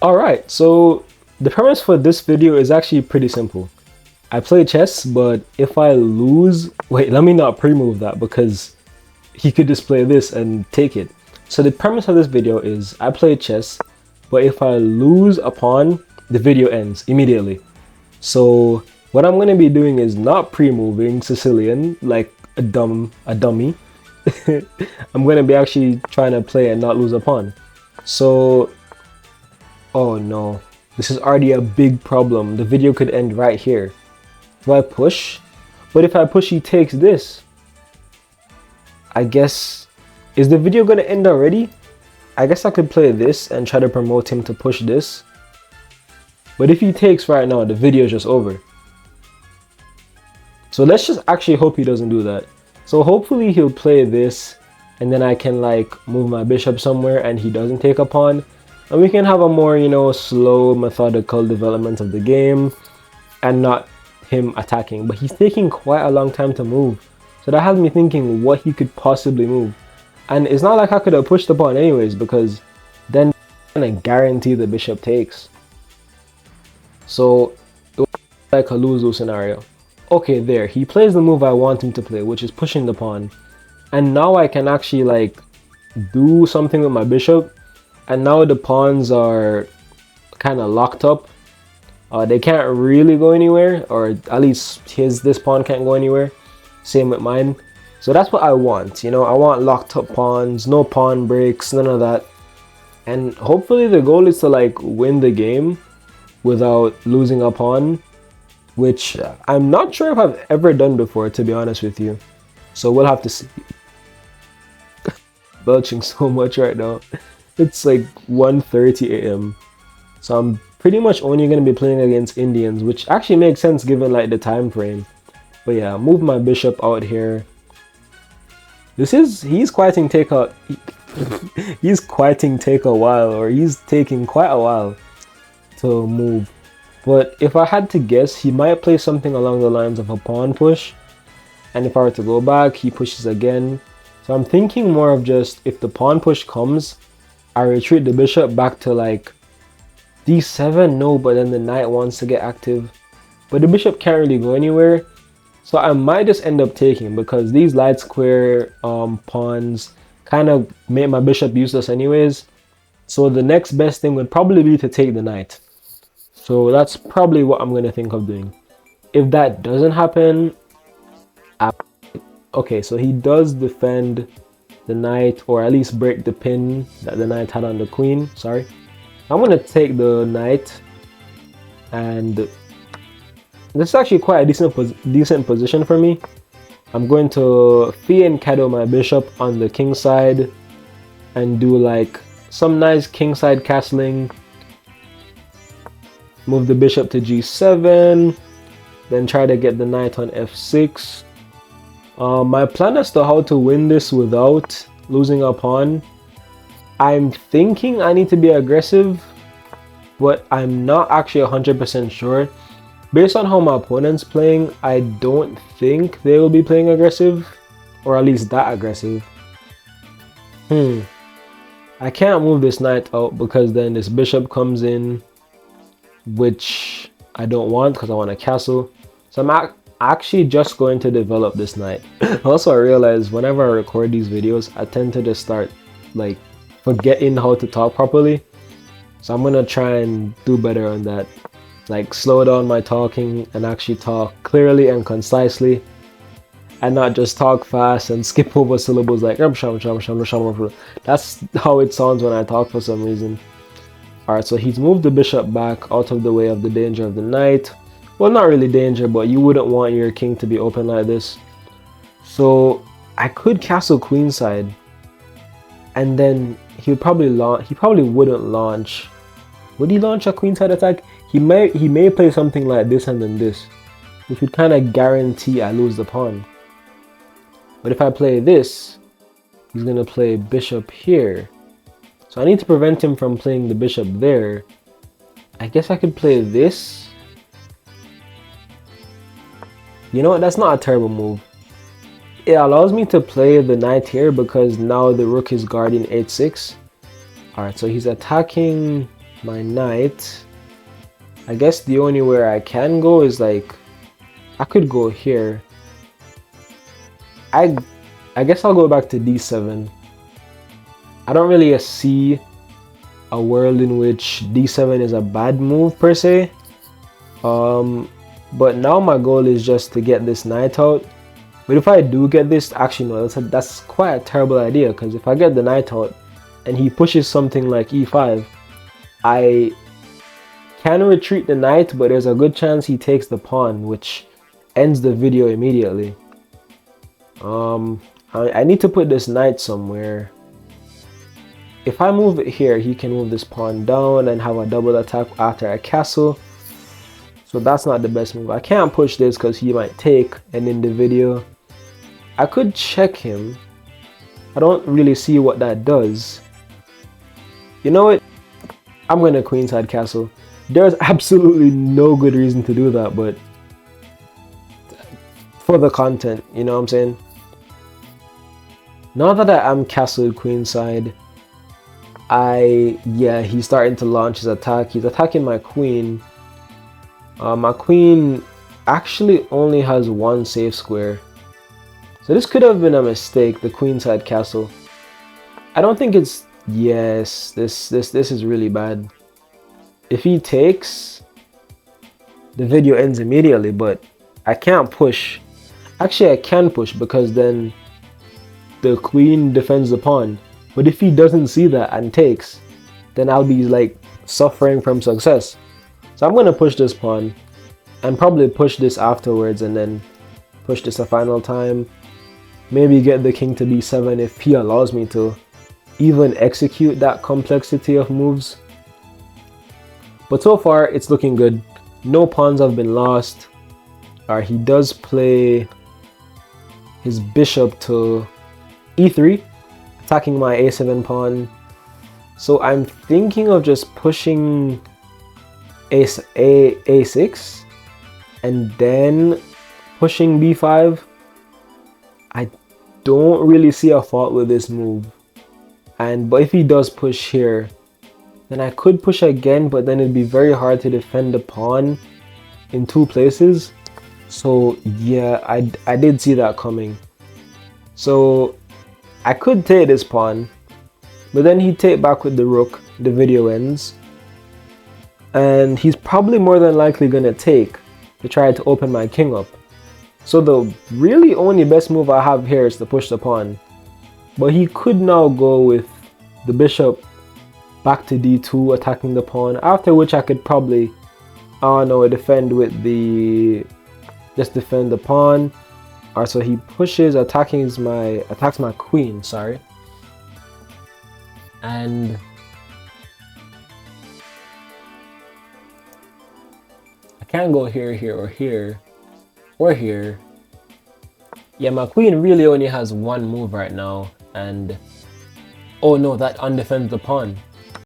Alright, so the premise for this video is actually pretty simple. I play chess, but if I lose... Wait, let me not pre-move that because he could just play this and take it. So the premise of this video is I play chess, but if I lose a pawn, the video ends immediately. So what I'm going to be doing is not pre-moving Sicilian like a dummy. I'm going to be actually trying to play and not lose a pawn. So, oh no, this is already a big problem. The video could end right here. Do I push? But if I push, he takes this. I guess, is the video going to end already? I guess I could play this and try to promote him to push this. But if he takes right now, the video is just over. So let's just actually hope he doesn't do that. So hopefully he'll play this and then I can like move my bishop somewhere and he doesn't take a pawn. And we can have a more, slow, methodical development of the game and not him attacking. But he's taking quite a long time to move. So that has me thinking what he could possibly move. And it's not like I could have pushed the pawn anyways because then I'm gonna guarantee the bishop takes. So it was like a lose-lose scenario. Okay, there. He plays the move I want him to play, which is pushing the pawn. And now I can actually like do something with my bishop. And now the pawns are kind of locked up. They can't really go anywhere, or at least this pawn can't go anywhere. Same with mine. So that's what I want. I want locked up pawns, no pawn breaks, none of that. And hopefully the goal is to like win the game without losing a pawn, which I'm not sure if I've ever done before, to be honest with you. So we'll have to see. Belching so much right now. It's like 1:30 a.m. So I'm pretty much only going to be playing against Indians, which actually makes sense given like the time frame. But yeah, move my bishop out here. He's quieting take a he's quieting take a while, or he's taking quite a while to move. But if I had to guess, he might play something along the lines of a pawn push. And if I were to go back, he pushes again. So I'm thinking more of just, if the pawn push comes, I retreat the bishop back to like d7. No, but then the knight wants to get active. But the bishop can't really go anywhere. So I might just end up taking, because these light square pawns kind of make my bishop useless anyways. So the next best thing would probably be to take the knight. So that's probably what I'm going to think of doing. If that doesn't happen, okay, so he does defend the knight, or at least break the pin that the knight had on the queen. Sorry. I'm going to take the knight, and this is actually quite a decent position for me. I'm going to fianchetto my bishop on the king side and do like some nice kingside castling. Move the bishop to g7, then try to get the knight on f6. My plan as to how to win this without losing a pawn, I'm thinking I need to be aggressive, but I'm not actually 100% sure. Based on how my opponent's playing, I don't think they will be playing aggressive, or at least that aggressive. I can't move this knight out because then this bishop comes in, which I don't want because I want a castle. So I'm actually just going to develop this knight. Also, I realize whenever I record these videos, I tend to just start like forgetting how to talk properly. So I'm gonna try and do better on that. Like slow down my talking and actually talk clearly and concisely, and not just talk fast and skip over syllables like that's how it sounds when I talk for some reason. Alright, so he's moved the bishop back out of the way of the danger of the knight. Well, not really danger, but you wouldn't want your king to be open like this. So I could castle queenside, and then he probably wouldn't launch. Would he launch a queenside attack? He may play something like this and then this, which would kind of guarantee I lose the pawn. But if I play this, he's gonna play bishop here. So I need to prevent him from playing the bishop there. I guess I could play this. You know what? That's not a terrible move. It allows me to play the knight here because now the rook is guarding h6. Alright, so he's attacking my knight. I guess the only where I can go is like, I could go here. I guess I'll go back to d7. I don't really see a world in which d7 is a bad move per se. But now my goal is just to get this knight out. But if I do get this, actually no, that's quite a terrible idea, because if I get the knight out and he pushes something like e5, I can retreat the knight, but there's a good chance he takes the pawn, which ends the video immediately. I need to put this knight somewhere. If I move it here, he can move this pawn down and have a double attack after a castle. So that's not the best move. I can't push this because he might take and end the video. I could check him. I don't really see what that does. You know what? I'm going to queenside castle. There's absolutely no good reason to do that, but for the content, you know what I'm saying? Now that I am castled queenside, yeah, he's starting to launch his attack. He's attacking my queen. My queen actually only has one safe square. So this could have been a mistake, the queenside castle. I don't think it's... Yes, this is really bad. If he takes, the video ends immediately, but I can't push. Actually, I can push because then the queen defends the pawn. But if he doesn't see that and takes, then I'll be like suffering from success. So I'm going to push this pawn and probably push this afterwards and then push this a final time. Maybe get the king to b7 if he allows me to even execute that complexity of moves. But so far it's looking good. No pawns have been lost. He does play his bishop to e3, attacking my a7 pawn. So I'm thinking of just pushing a6 and then pushing b5. I don't really see a fault with this move. But if he does push here, then I could push again, but then it'd be very hard to defend the pawn in two places. So yeah, I did see that coming. So I could take this pawn, but then he'd take back with the rook, the video ends. And he's probably more than likely gonna take to try to open my king up. So the really only best move I have here is to push the pawn. But he could now go with the bishop back to d2, attacking the pawn, after which I could probably, I don't know, defend with the, just defend the pawn. Alright, so he pushes, attacks my queen, sorry. And I can't go here, here, or here, or here. Yeah, my queen really only has one move right now, and oh no, that undefends the pawn.